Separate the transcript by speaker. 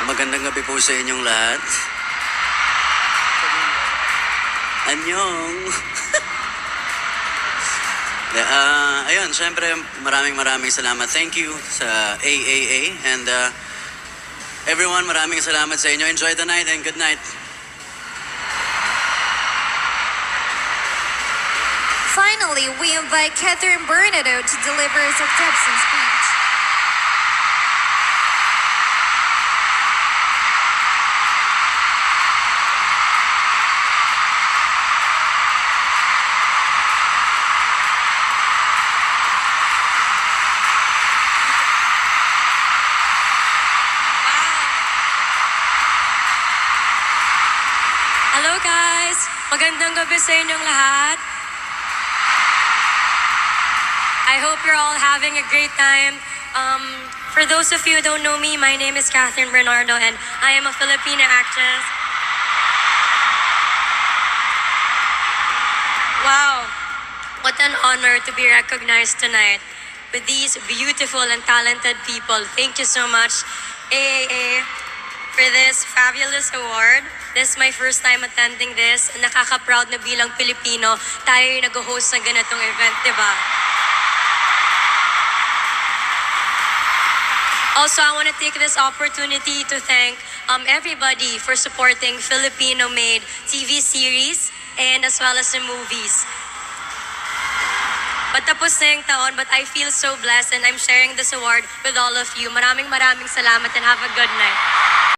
Speaker 1: Magandang gabi po sa inyong lahat. Anyong. Ayun, syempre maraming salamat. Thank you sa AAA and everyone, maraming salamat sa inyo. Enjoy the night and good night.
Speaker 2: Finally, we invite Catherine Bernardo to deliver his acceptance speech.
Speaker 3: Hello guys! Magandang gabi sa inyong lahat. I hope you're all having a great time. For those of you who don't know me, my name is Catherine Bernardo and I am a Filipina actress. Wow! What an honor to be recognized tonight with these beautiful and talented people. Thank you so much, AAA, for this fabulous award. This is my first time attending this. Nakaka-proud na bilang Pilipino, tayo yung nag-host ng ganitong event, di ba? Also, I want to take this opportunity to thank everybody for supporting Filipino-made TV series and as well as the movies. Patapos na yung taon, but I feel so blessed and I'm sharing this award with all of you. Maraming salamat and have a good night.